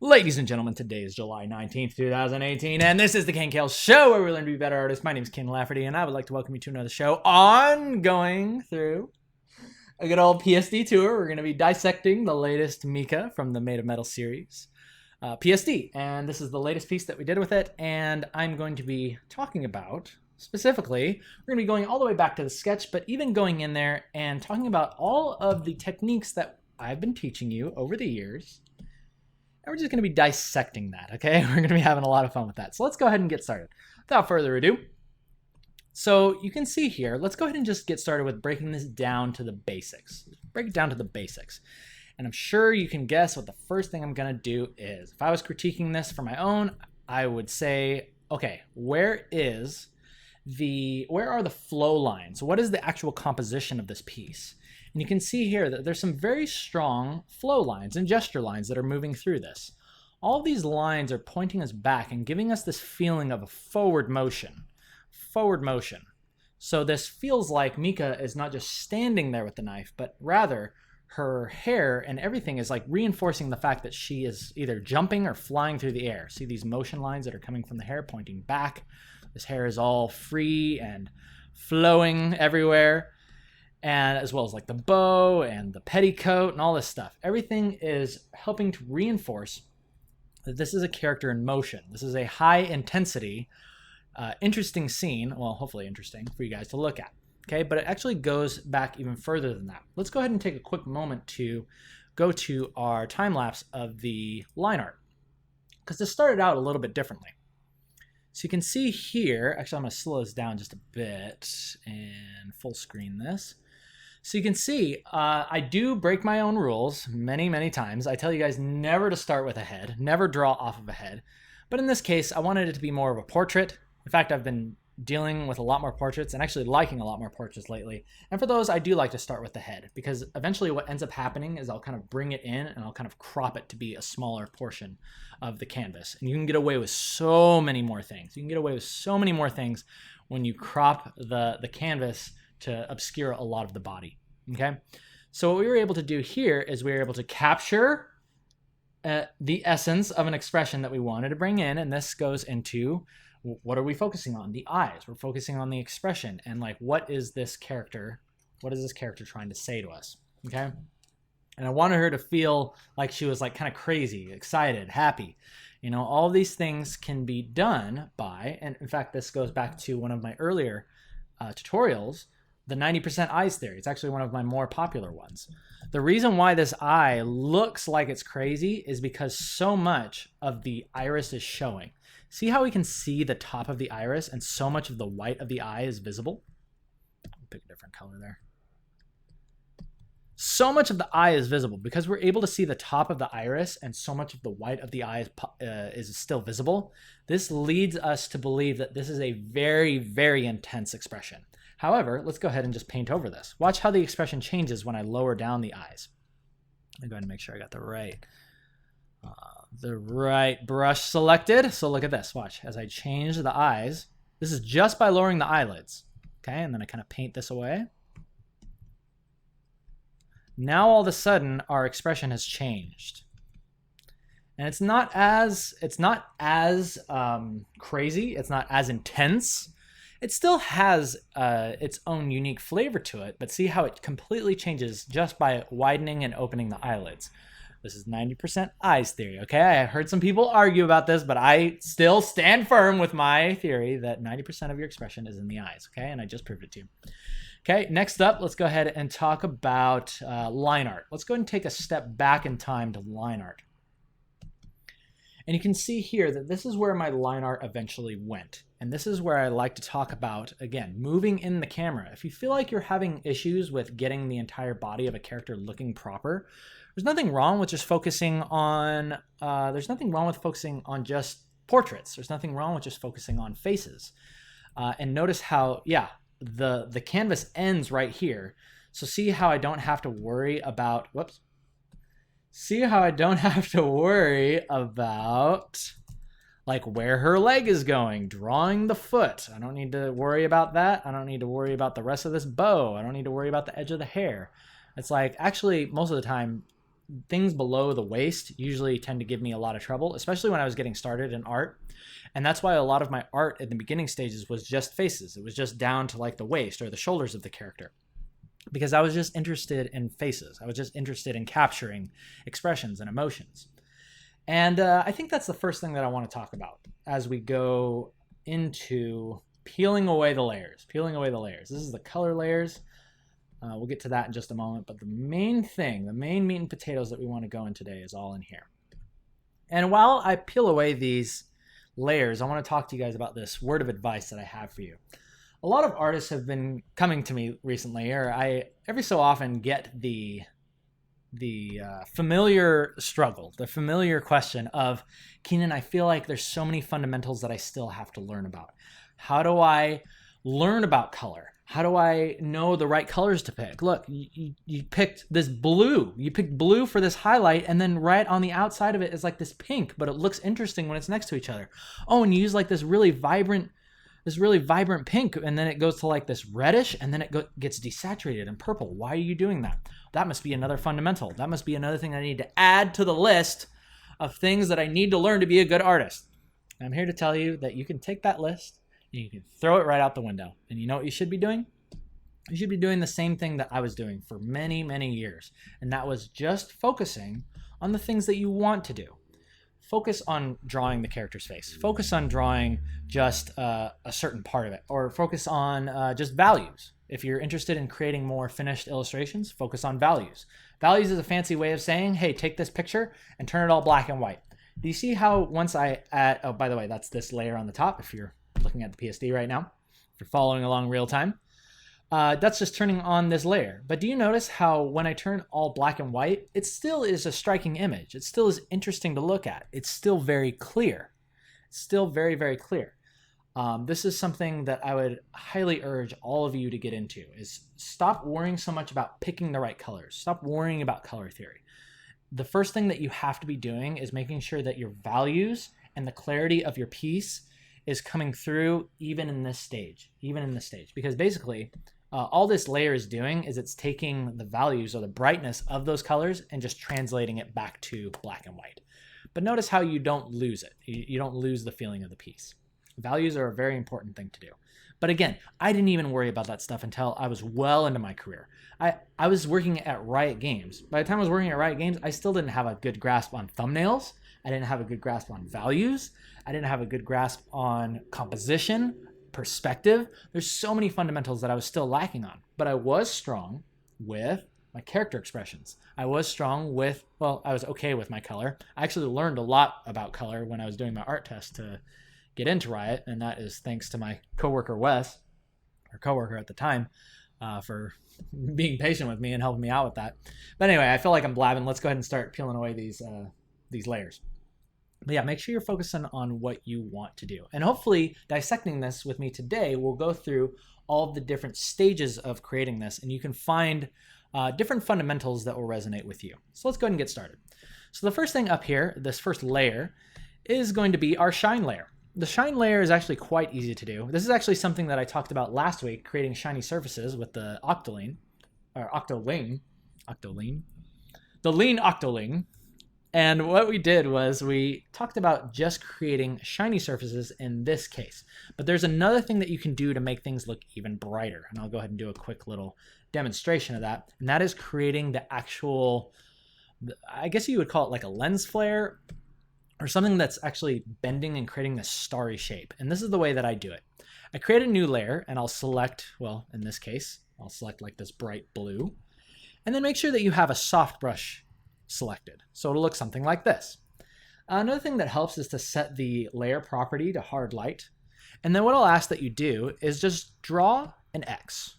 Ladies and gentlemen, today is July 19th, 2018, and this is the Ken Kale Show, where we learn to be better artists. My name is Kienan Lafferty, and I would like to welcome you to another show on going through a good old PSD tour. We're going to be dissecting the latest Mika from the Made of Metal series, PSD, and this is the latest piece that we did with it, and I'm going to be talking about, specifically, we're going to be going all the way back to the sketch, but even going in there and talking about all of the techniques that I've been teaching you over the years. And we're just going to be dissecting that, okay? We're going to be having a lot of fun with that. So let's go ahead and get started. Without further ado, so you can see here, let's go ahead and just get started with breaking this down to the basics. Break it down to the basics. And I'm sure you can guess what the first thing I'm going to do is. If I was critiquing this for my own, I would say, okay, where are the flow lines? What is the actual composition of this piece? And you can see here that there's some very strong flow lines and gesture lines that are moving through this. All of these lines are pointing us back and giving us this feeling of a forward motion. Forward motion. So this feels like Mika is not just standing there with the knife, but rather her hair and everything is like reinforcing the fact that she is either jumping or flying through the air. See these motion lines that are coming from the hair pointing back. This hair is all free and flowing everywhere. And as well as like the bow and the petticoat and all this stuff. Everything is helping to reinforce that this is a character in motion. This is a high intensity, interesting scene. Well, hopefully interesting for you guys to look at. Okay, but it actually goes back even further than that. Let's go ahead and take a quick moment to go to our time lapse of the line art. Because this started out a little bit differently. So you can see here, actually I'm going to slow this down just a bit and full screen this. So you can see, I do break my own rules many times. I tell you guys never to start with a head, never draw off of a head. But in this case, I wanted it to be more of a portrait. In fact, I've been dealing with a lot more portraits and actually liking a lot more portraits lately. And for those, I do like to start with the head because eventually what ends up happening is I'll kind of bring it in and I'll kind of crop it to be a smaller portion of the canvas. And you can get away with so many more things. You can get away with so many more things when you crop the canvas to obscure a lot of the body, okay? So what we were able to do here is we were able to capture the essence of an expression that we wanted to bring in, and this goes into, what are we focusing on? The eyes. We're focusing on the expression, and like, what is this character trying to say to us, okay? And I wanted her to feel like she was like kind of crazy, excited, happy. You know, all of these things can be done by, and in fact, this goes back to one of my earlier tutorials, the 90% eyes theory. It's actually one of my more popular ones. The reason why this eye looks like it's crazy is because so much of the iris is showing. See how we can see the top of the iris and so much of the white of the eye is visible? I'll pick a different color there. So much of the eye is visible because we're able to see the top of the iris and so much of the white of the eye is still visible. This leads us to believe that this is a very intense expression. However, let's go ahead and just paint over this. Watch how the expression changes when I lower down the eyes. I'm going to make sure I got the right brush selected. So look at this. Watch as I change the eyes. This is just by lowering the eyelids. Okay, and then I kind of paint this away. Now all of a sudden our expression has changed. And it's not as crazy. It's not as intense. It still has its own unique flavor to it, but see how it completely changes just by widening and opening the eyelids. This is 90% eyes theory, okay? I heard some people argue about this, but I still stand firm with my theory that 90% of your expression is in the eyes, okay? And I just proved it to you. Okay, next up, let's go ahead and talk about line art. Let's go ahead and take a step back in time to line art. And you can see here that this is where my line art eventually went. And this is where I like to talk about, again, moving in the camera. If you feel like you're having issues with getting the entire body of a character looking proper, there's nothing wrong with just focusing on, just portraits. There's nothing wrong with just focusing on faces. And notice how, yeah, the canvas ends right here. So see how I don't have to worry about, see how I don't have to worry about like where her leg is going, drawing the foot. I don't need to worry about that. I don't need to worry about the rest of this bow. I don't need to worry about the edge of the hair. It's like, actually, most of the time, things below the waist usually tend to give me a lot of trouble, especially when I was getting started in art. And that's why a lot of my art in the beginning stages was just faces. It was just down to like the waist or the shoulders of the character, because I was just interested in faces. I was just interested in capturing expressions and emotions. And I think that's the first thing that I want to talk about as we go into peeling away the layers. Peeling away the layers. This is the color layers. We'll get to that in just a moment. But the main thing, the main meat and potatoes that we want to go in today is all in here. And while I peel away these layers, I want to talk to you guys about this word of advice that I have for you. A lot of artists have been coming to me recently, or I every so often get the familiar struggle, the familiar question of, Keenan, I feel like there's so many fundamentals that I still have to learn about. How do I learn about color? How do I know the right colors to pick? Look, you picked this blue. You picked blue for this highlight, and then right on the outside of it is like this pink, but it looks interesting when it's next to each other. Oh, and you use like this really vibrant pink, and then it goes to like this reddish, and then it gets desaturated and purple. Why are you doing that? That must be another fundamental. That must be another thing I need to add to the list of things that I need to learn to be a good artist. And I'm here to tell you that you can take that list and you can throw it right out the window. And you know what you should be doing? You should be doing the same thing that I was doing for many, many years. And that was just focusing on the things that you want to do. Focus on drawing the character's face. Focus on drawing just a certain part of it. Or focus on just values. If you're interested in creating more finished illustrations, focus on values. Values is a fancy way of saying, hey, take this picture and turn it all black and white. Do you see how once I add, oh, by the way, that's this layer on the top if you're looking at the PSD right now, if you're following along real time. That's just turning on this layer. But do you notice how when I turn all black and white, it still is a striking image. It still is interesting to look at. It's still very clear. It's still very, very clear. This is something that I would highly urge all of you to get into, is stop worrying so much about picking the right colors. Stop worrying about color theory. The first thing that you have to be doing is making sure that your values and the clarity of your piece is coming through even in this stage, because basically all this layer is doing is it's taking the values or the brightness of those colors and just translating it back to black and white. But notice how you don't lose it. You don't lose the feeling of the piece. Values are a very important thing to do. But again, I didn't even worry about that stuff until I was well into my career. I was working at Riot Games. By the time I was working at Riot Games, I still didn't have a good grasp on thumbnails. I didn't have a good grasp on values. I didn't have a good grasp on composition, perspective. There's so many fundamentals that I was still lacking on. But I was strong with my character expressions. I was strong with, well, I was okay with my color. I actually learned a lot about color when I was doing my art test to get into Riot, and that is thanks to my coworker Wes, or coworker at the time, for being patient with me and helping me out with that. But anyway, I feel like I'm blabbing. Let's go ahead and start peeling away these layers. But yeah, make sure you're focusing on what you want to do. And hopefully dissecting this with me today, we'll go through all of the different stages of creating this, and you can find different fundamentals that will resonate with you. So let's go ahead and get started. So the first thing up here, this first layer, is going to be our shine layer. The shine layer is actually quite easy to do. This is actually something that I talked about last week, creating shiny surfaces with the Octoline, or Octoling, the lean Octoling. And what we did was we talked about just creating shiny surfaces in this case. But there's another thing that you can do to make things look even brighter. And I'll go ahead and do a quick little demonstration of that. And that is creating the actual, I guess you would call it like a lens flare, or something that's actually bending and creating this starry shape. And this is the way that I do it. I create a new layer and I'll select, well, in this case, I'll select like this bright blue, and then make sure that you have a soft brush selected. So it'll look something like this. Another thing that helps is to set the layer property to hard light. And then what I'll ask that you do is just draw an X.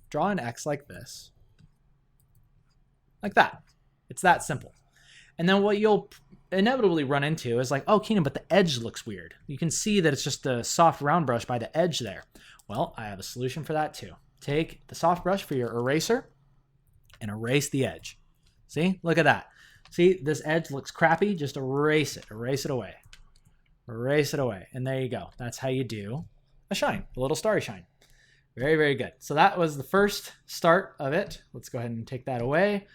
Draw an X like this. Like that. It's that simple. And then what you'll inevitably run into is like, oh, Keenan, but the edge looks weird. You can see that it's just a soft round brush by the edge there. Well, I have a solution for that too. Take the soft brush for your eraser and erase the edge. See, look at that. See, this edge looks crappy. Just erase it away. Erase it away. And there you go. That's how you do a shine, a little starry shine. Very, very good. So that was the first start of it. Let's go ahead and take that away.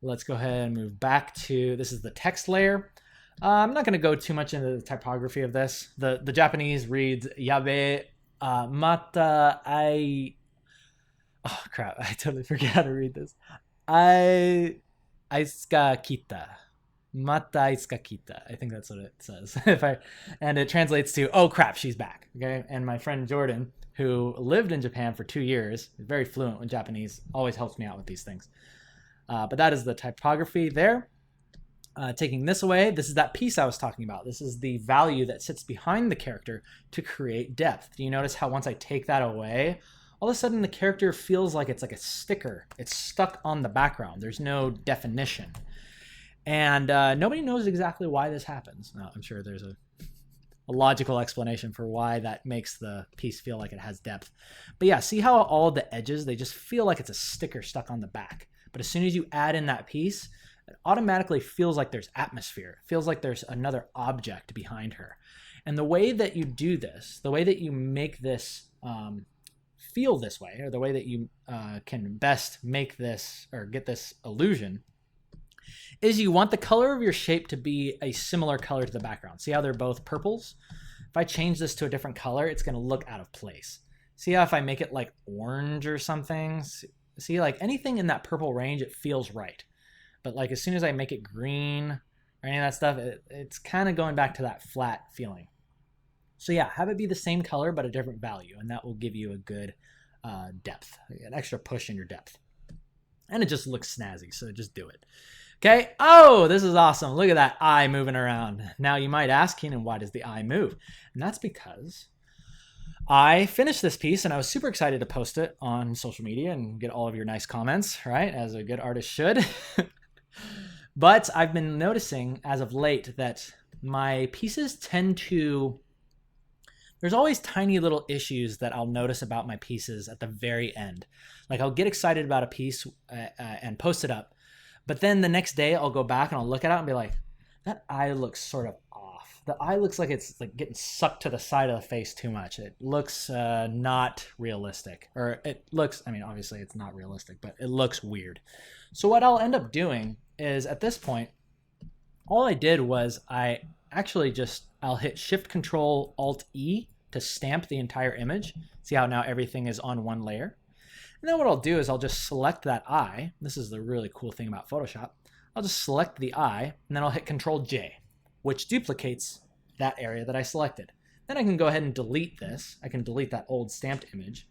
Let's go ahead and move back to, this is the text layer. I'm not going to go too much into the typography of this. The Japanese reads yabe mata ai. Oh crap! I totally forget how to read this. Ai aiska kita. Mata aiska kita. I think that's what it says. And it translates to, oh crap, she's back. Okay. And my friend Jordan, who lived in Japan for 2 years, is very fluent in Japanese, always helps me out with these things. But that is the typography there. Taking this away, this is that piece I was talking about. This is the value that sits behind the character to create depth. Do you notice how once I take that away, all of a sudden the character feels like it's like a sticker. It's stuck on the background. There's no definition. And nobody knows exactly why this happens. Now, I'm sure there's a logical explanation for why that makes the piece feel like it has depth. But yeah, see how all the edges, they just feel like it's a sticker stuck on the back. But as soon as you add in that piece, it automatically feels like there's atmosphere. It feels like there's another object behind her. And the way that you do this, the way that you make this feel this way, or the way that you can best make this or get this illusion, is you want the color of your shape to be a similar color to the background. See how they're both purples? If I change this to a different color, it's going to look out of place. See how if I make it like orange or something, see, like anything in that purple range, it feels right. But like as soon as I make it green or any of that stuff, it's kind of going back to that flat feeling. So yeah, have it be the same color but a different value, and that will give you a good depth, an extra push in your depth. And it just looks snazzy, so just do it. Okay, oh, this is awesome. Look at that eye moving around. Now you might ask, Keenan, why does the eye move? And that's because I finished this piece and I was super excited to post it on social media and get all of your nice comments, right? As a good artist should. But I've been noticing as of late that my pieces tend to, there's always tiny little issues that I'll notice about my pieces at the very end. Like I'll get excited about a piece and post it up, but then the next day I'll go back and I'll look at it and be like, that eye looks sort of off. The eye looks like it's like getting sucked to the side of the face too much. It looks not realistic, or it looks, I mean, obviously it's not realistic, but it looks weird. So what I'll end up doing is at this point, all I did was I actually I'll hit Shift Control Alt E to stamp the entire image. See how now everything is on one layer? And then what I'll do is I'll just select that eye. This is the really cool thing about Photoshop. I'll just select the eye and then I'll hit Control J, which duplicates that area that I selected. Then I can go ahead and delete this. I can delete that old stamped image.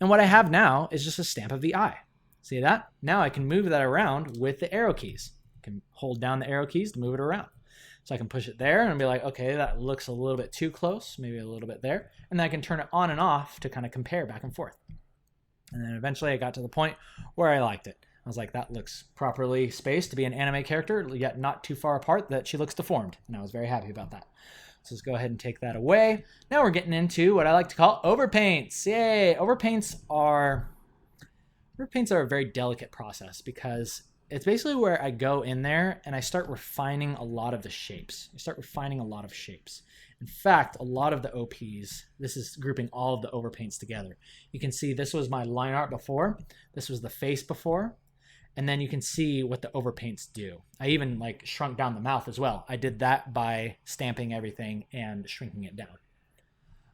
And what I have now is just a stamp of the eye. See that? Now I can move that around with the arrow keys. I can hold down the arrow keys to move it around. So I can push it there and be like, okay, that looks a little bit too close, maybe a little bit there. And then I can turn it on and off to kind of compare back and forth. And then eventually I got to the point where I liked it. I was like, that looks properly spaced to be an anime character, yet not too far apart that she looks deformed. And I was very happy about that. So let's go ahead and take that away. Now we're getting into what I like to call overpaints. Yay! Overpaints are a very delicate process because it's basically where I go in there and I start refining a lot of the shapes. In fact, a lot of the OPs, this is grouping all of the overpaints together. You can see this was my line art before. This was the face before. And then you can see what the overpaints do. I even like shrunk down the mouth as well. I did that by stamping everything and shrinking it down.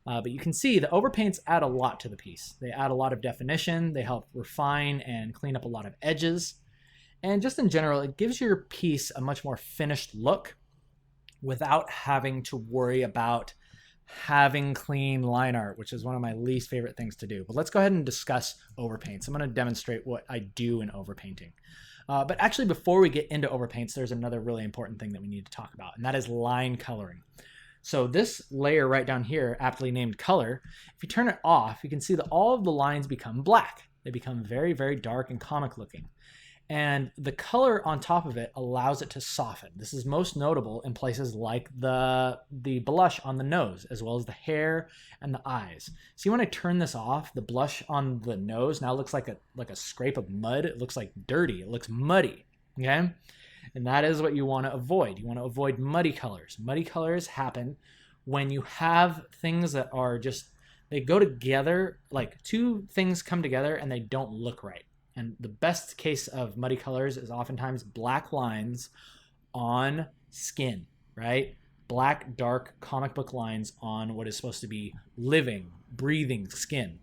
But you can see the overpaints add a lot to the piece. They add a lot of definition. They help refine and clean up a lot of edges. And just in general, it gives your piece a much more finished look without having to worry about having clean line art, which is one of my least favorite things to do. But let's go ahead and discuss overpaints. I'm going to demonstrate what I do in overpainting. But actually, before we get into overpaints, there's another really important thing that we need to talk about, and that is line coloring. So this layer right down here, aptly named color, if you turn it off, you can see that all of the lines become black. They become very, very dark and comic looking. And the color on top of it allows it to soften. This is most notable in places like the blush on the nose, as well as the hair and the eyes. See, when I turn this off, the blush on the nose now looks like a scrape of mud. It looks like dirty. It looks muddy, okay? And that is what you want to avoid. You want to avoid muddy colors. Muddy colors happen when you have things that are just, they go together, like two things come together and they don't look right. And the best case of muddy colors is oftentimes black lines on skin, right? Black, dark comic book lines on what is supposed to be living, breathing skin.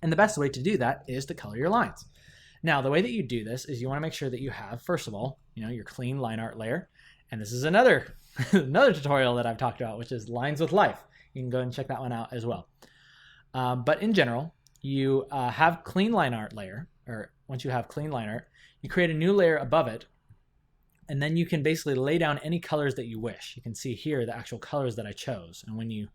And the best way to do that is to color your lines. Now, the way that you do this is you want to make sure that you have, first of all, your clean line art layer. And this is another tutorial that I've talked about, which is Lines with Life. You can go and check that one out as well. But in general, you have clean line art layer, or once you have clean line art, you create a new layer above it, and then you can basically lay down any colors that you wish. You can see here the actual colors that I chose. And when you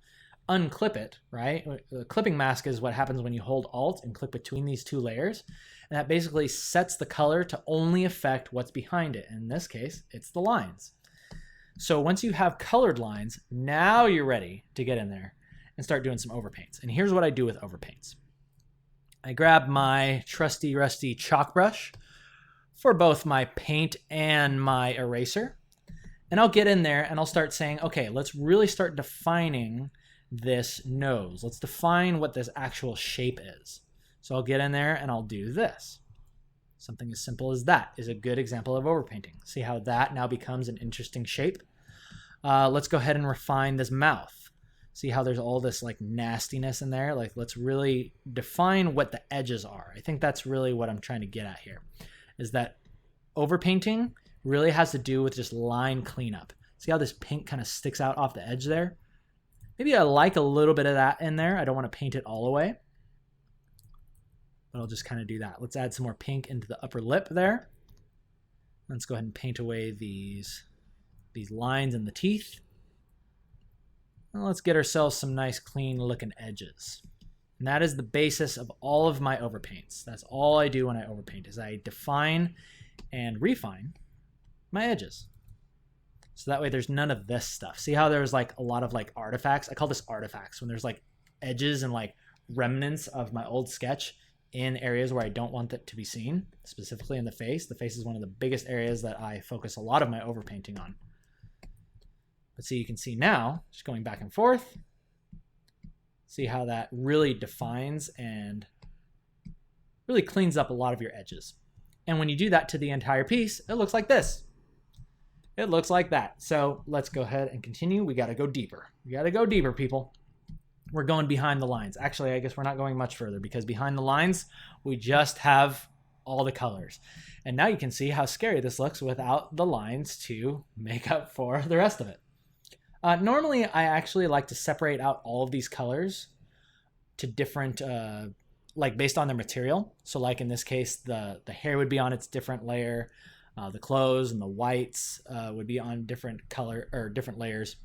unclip it, right, the clipping mask is what happens when you hold Alt and click between these two layers. And that basically sets the color to only affect what's behind it. In this case, it's the lines. So once you have colored lines, now you're ready to get in there and start doing some overpaints. And here's what I do with overpaints. I grab my trusty rusty chalk brush for both my paint and my eraser. And I'll get in there and I'll start saying, okay, let's really start defining this nose. Let's define what this actual shape is. So I'll get in there and I'll do this. Something as simple as that is a good example of overpainting. See how that now becomes an interesting shape? Let's go ahead and refine this mouth. See how there's all this like nastiness in there? Like, let's really define what the edges are. I think that's really what I'm trying to get at here, is that overpainting really has to do with just line cleanup. See how this pink kind of sticks out off the edge there? Maybe I like a little bit of that in there. I don't want to paint it all away, but I'll just kind of do that. Let's add some more pink into the upper lip there. Let's go ahead and paint away these lines in the teeth. And let's get ourselves some nice clean looking edges. And that is the basis of all of my overpaints. That's all I do when I overpaint, is I define and refine my edges. So that way there's none of this stuff. See how there's like a lot of like artifacts? I call this artifacts, when there's like edges and like remnants of my old sketch in areas where I don't want it to be seen, specifically in the face. The face is one of the biggest areas that I focus a lot of my overpainting on. But see, you can see now, just going back and forth, see how that really defines and really cleans up a lot of your edges. And when you do that to the entire piece, it looks like this. It looks like that. So let's go ahead and continue. We got to go deeper. We got to go deeper, people. We're going behind the lines. Actually, I guess we're not going much further, because behind the lines, we just have all the colors. And now you can see how scary this looks without the lines to make up for the rest of it. Normally, I actually like to separate out all of these colors to different, like based on their material. So like in this case, the hair would be on its different layer. The clothes and the whites would be on different color or different layers.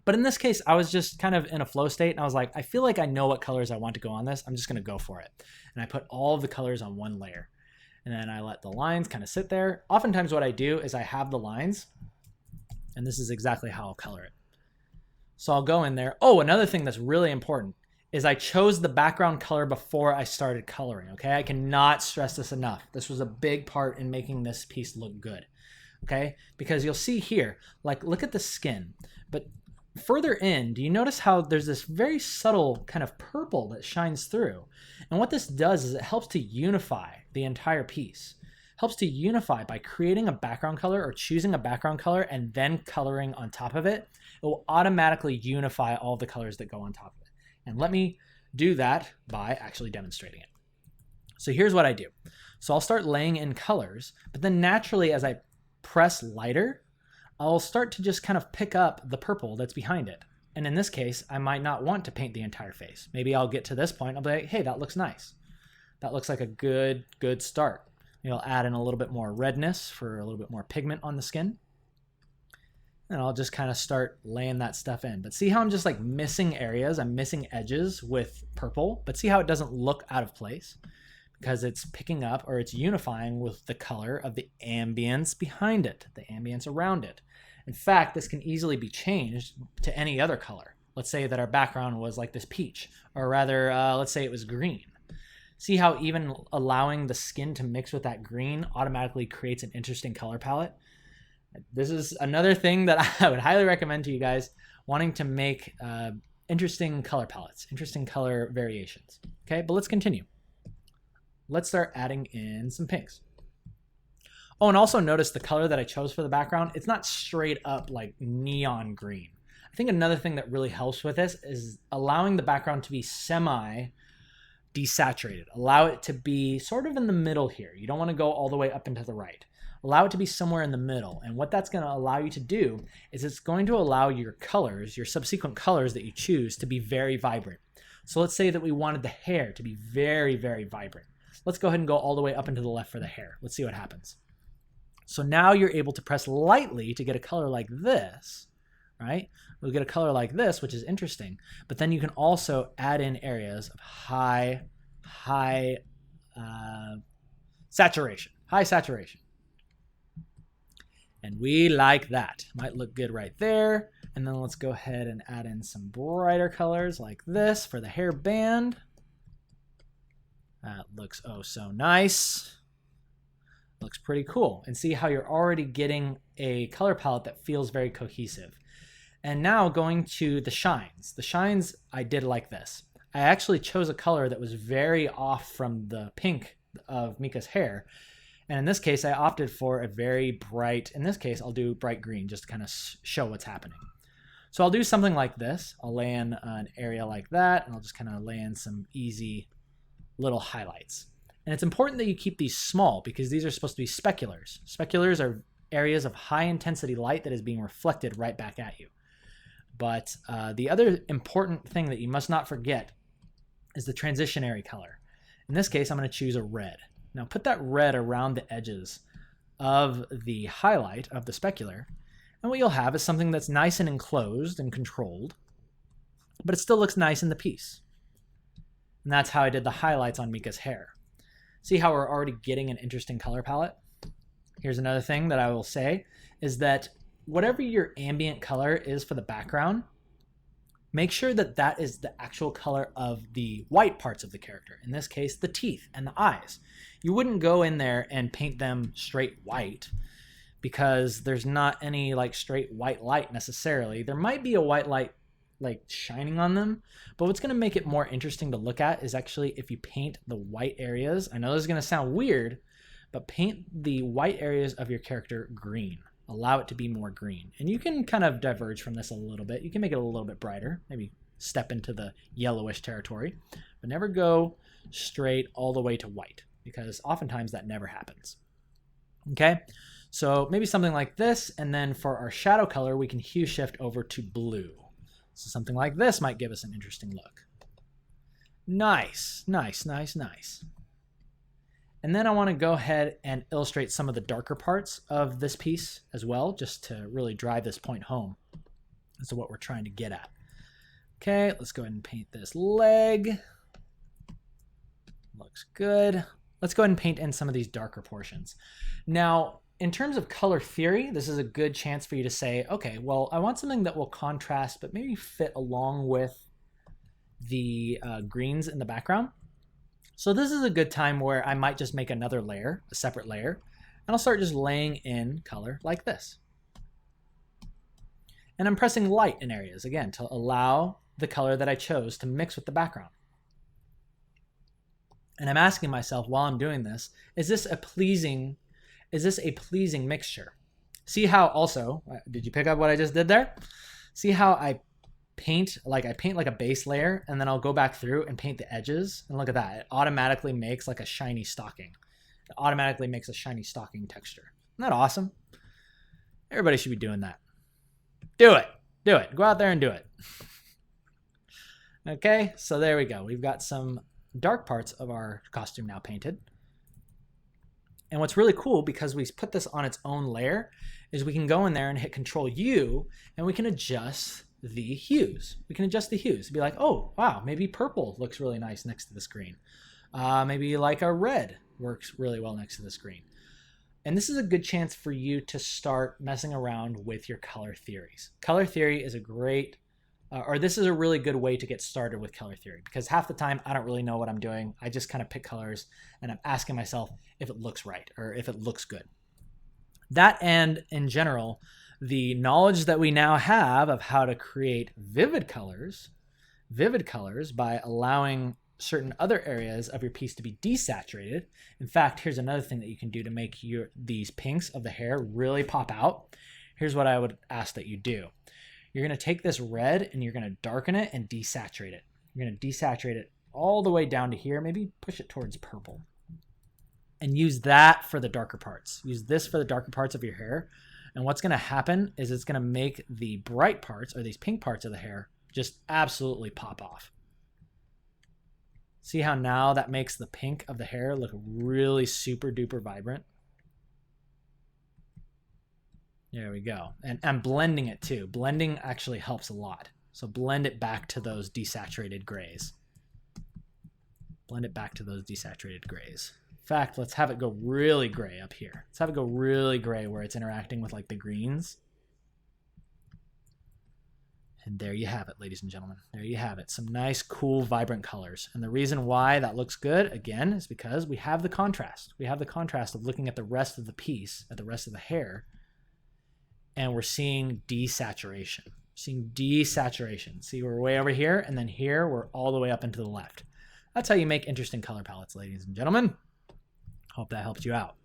But in this case, I was just kind of in a flow state, and I was like, I feel like I know what colors I want to go on this. I'm just going to go for it. And I put all of the colors on one layer. And then I let the lines kind of sit there. Oftentimes what I do is I have the lines, and this is exactly how I'll color it. So I'll go in there. Oh, another thing that's really important is I chose the background color before I started coloring, okay? I cannot stress this enough. This was a big part in making this piece look good, okay? Because you'll see here, like, look at the skin. But further in, do you notice how there's this very subtle kind of purple that shines through? And what this does is it helps to unify the entire piece. Helps to unify by creating a background color or choosing a background color and then coloring on top of it. It will automatically unify all the colors that go on top of it. And let me do that by actually demonstrating it. So here's what I do. So I'll start laying in colors, but then naturally as I press lighter, I'll start to just kind of pick up the purple that's behind it. And in this case, I might not want to paint the entire face. Maybe I'll get to this point, I'll be like, hey, that looks nice. That looks like a good start. Maybe I'll add in a little bit more redness for a little bit more pigment on the skin. And I'll just kind of start laying that stuff in. But see how I'm just like missing areas? I'm missing edges with purple, but see how it doesn't look out of place? Because it's picking up or it's unifying with the color of the ambience behind it, the ambience around it. In fact, this can easily be changed to any other color. Let's say that our background was like this peach, or rather, let's say it was green. See how even allowing the skin to mix with that green automatically creates an interesting color palette? This is another thing that I would highly recommend to you guys wanting to make interesting color palettes, interesting color variations. Okay, but let's continue. let's start adding in some pinks. Oh, and also notice the color that I chose for the background. It's not straight up like neon green. I think another thing that really helps with this is allowing the background to be semi-desaturated. Allow it to be sort of in the middle here. You don't want to go all the way up and to the right. Allow it to be somewhere in the middle. And what that's going to allow you to do is it's going to allow your colors, your subsequent colors that you choose, to be very vibrant. So let's say that we wanted the hair to be very, very vibrant. Let's go ahead and go all the way up and to the left for the hair. Let's see what happens. So now you're able to press lightly to get a color like this, right? We'll get a color like this, which is interesting. But then you can also add in areas of high saturation. And we like that. Might look good right there. And then let's go ahead and add in some brighter colors like this for the hair band. That looks oh so nice. Looks pretty cool. And see how you're already getting a color palette that feels very cohesive. And now going to the shines. The shines I did like this. I actually chose a color that was very off from the pink of Mika's hair. And in this case, I opted for a very bright, in this case, I'll do bright green just to kind of show what's happening. So I'll do something like this. I'll lay in an area like that, and I'll just kind of lay in some easy little highlights. And it's important that you keep these small because these are supposed to be speculars. Speculars are areas of high intensity light that is being reflected right back at you. But the other important thing that you must not forget is the transitionary color. In this case, I'm going to choose a red. Now put that red around the edges of the highlight of the specular. And what you'll have is something that's nice and enclosed and controlled, but it still looks nice in the piece. And that's how I did the highlights on Mika's hair. See how we're already getting an interesting color palette? Here's another thing that I will say is that whatever your ambient color is for the background, make sure that that is the actual color of the white parts of the character. In this case, the teeth and the eyes. You wouldn't go in there and paint them straight white because there's not any like straight white light necessarily. There might be a white light like shining on them, but what's going to make it more interesting to look at is actually if you paint the white areas. I know this is going to sound weird, but paint the white areas of your character green. Allow it to be more green. And you can kind of diverge from this a little bit. You can make it a little bit brighter, maybe step into the yellowish territory, but never go straight all the way to white because oftentimes that never happens. Okay, so maybe something like this, and then for our shadow color, we can hue shift over to blue. So something like this might give us an interesting look. Nice, nice, nice, nice. And then I want to go ahead and illustrate some of the darker parts of this piece as well, just to really drive this point home as to what we're trying to get at. Okay, let's go ahead and paint this leg. Looks good. Let's go ahead and paint in some of these darker portions. Now, in terms of color theory, this is a good chance for you to say, okay, well, I want something that will contrast, but maybe fit along with the greens in the background. So this is a good time where I might just make another layer, a separate layer, and I'll start just laying in color like this. And I'm pressing light in areas, again, to allow the color that I chose to mix with the background. And I'm asking myself while I'm doing this, is this a pleasing mixture? See how also, did you pick up what I just did there? See how I paint like a base layer and then I'll go back through and paint the edges, and look at that. It automatically makes like a shiny stocking. It automatically makes a shiny stocking texture. Isn't that awesome? Everybody should be doing that. Do it. Do it. Go out there and do it. Okay, so there we go. We've got some dark parts of our costume now painted. And what's really cool, because we put this on its own layer, is we can go in there and hit Control U and we can adjust the hues. We can adjust the hues. Be like, oh, wow, maybe purple looks really nice next to the screen. Maybe like a red works really well next to the screen. And this is a good chance for you to start messing around with your color theories. Color theory is a great, this is a really good way to get started with color theory, because half the time I don't really know what I'm doing. I just kind of pick colors and I'm asking myself if it looks right or if it looks good. That, and in general, the knowledge that we now have of how to create vivid colors by allowing certain other areas of your piece to be desaturated. In fact, here's another thing that you can do to make these pinks of the hair really pop out. Here's what I would ask that you do. You're going to take this red and you're going to darken it and desaturate it. You're going to desaturate it all the way down to here. Maybe push it towards purple. And use that for the darker parts. Use this for the darker parts of your hair. And what's going to happen is it's going to make the bright parts, or these pink parts of the hair, just absolutely pop off. See how now that makes the pink of the hair look really super duper vibrant? There we go. And I'm blending it too. Blending actually helps a lot. So blend it back to those desaturated grays. Blend it back to those desaturated grays. In fact, let's have it go really gray up here. Let's have it go really gray where it's interacting with like the greens. And there you have it, ladies and gentlemen. There you have it. Some nice, cool, vibrant colors. And the reason why that looks good, again, is because we have the contrast. We have the contrast of looking at the rest of the piece, at the rest of the hair, and we're seeing desaturation. Seeing desaturation. See, we're way over here, and then here, we're all the way up into the left. That's how you make interesting color palettes, ladies and gentlemen. Hope that helped you out.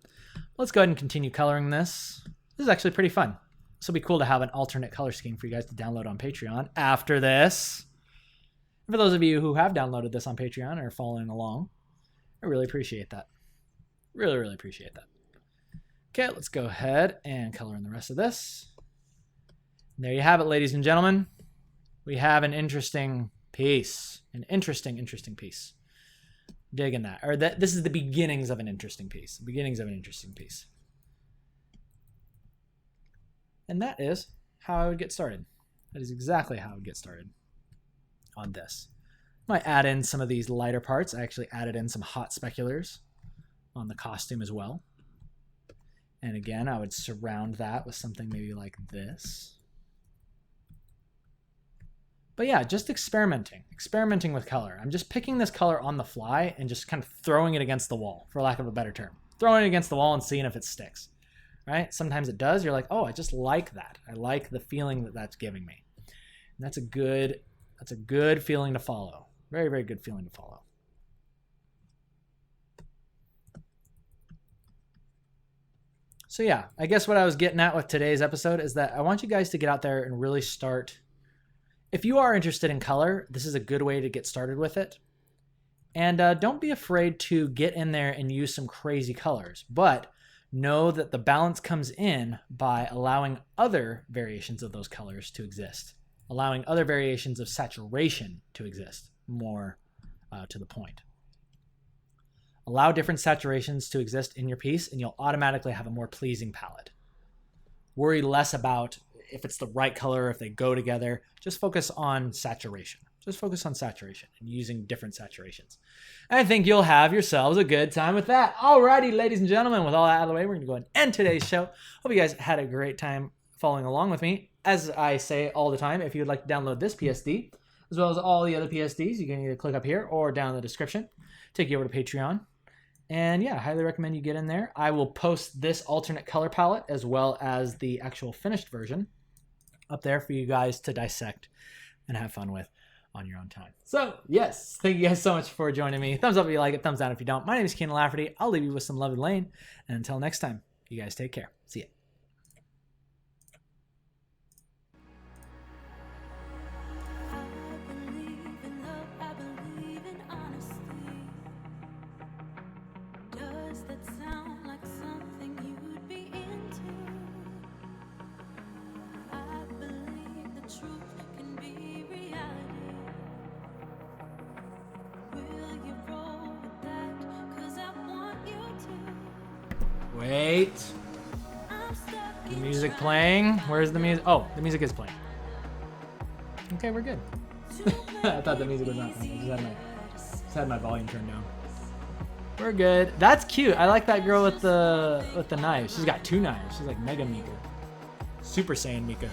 Let's go ahead and continue coloring this. This is actually pretty fun. This will be cool to have an alternate color scheme for you guys to download on Patreon after this. For those of you who have downloaded this on Patreon and are following along, I really appreciate that. Really, really appreciate that. Okay, let's go ahead and color in the rest of this. And there you have it, ladies and gentlemen. We have an interesting piece. An interesting piece. Digging that. Or this is the beginnings of an interesting piece. Beginnings of an interesting piece. And that is how I would get started. That is exactly how I would get started on this. Might add in some of these lighter parts. I actually added in some hot speculars on the costume as well. And again, I would surround that with something maybe like this. But yeah, just experimenting with color. I'm just picking this color on the fly and just kind of throwing it against the wall, for lack of a better term. Throwing it against the wall and seeing if it sticks, right? Sometimes it does. You're like, oh, I just like that. I like the feeling that that's giving me. And that's a good feeling to follow. Very, very good feeling to follow. So yeah, I guess what I was getting at with today's episode is that I want you guys to get out there and really start. If you are interested in color, this is a good way to get started with it. And don't be afraid to get in there and use some crazy colors. But know that the balance comes in by allowing other variations of those colors to exist. Allowing other variations of saturation to exist, more to the point. Allow different saturations to exist in your piece and you'll automatically have a more pleasing palette. Worry less about if it's the right color, if they go together. Just focus on saturation. Just focus on saturation and using different saturations. And I think you'll have yourselves a good time with that. Alrighty, ladies and gentlemen, with all that out of the way, we're going to go ahead and end today's show. Hope you guys had a great time following along with me. As I say all the time, if you would like to download this PSD, as well as all the other PSDs, you can either click up here or down in the description. Take you over to Patreon. And yeah, I highly recommend you get in there. I will post this alternate color palette as well as the actual finished version up there for you guys to dissect and have fun with on your own time. So yes, thank you guys so much for joining me. Thumbs up if you like it, thumbs down if you don't. My name is Kienan Lafferty. I'll leave you with some love and lane. And until next time, you guys take care. See ya. Wait. The music playing. Where's the music? Oh, the music is playing. Okay, we're good. I thought the music was not playing. I just had my volume turned down. We're good. That's cute. I like that girl with the knives. She's got two knives. She's like Mega Mika. Super Saiyan Mika.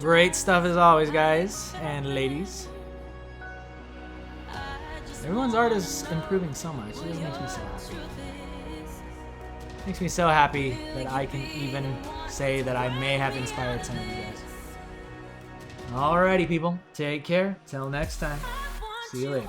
Great stuff as always, guys and ladies. Everyone's art is improving so much. It just makes me so happy. Makes me so happy that I can even say that I may have inspired some of you guys. Alrighty, people. Take care. Till next time. See you later.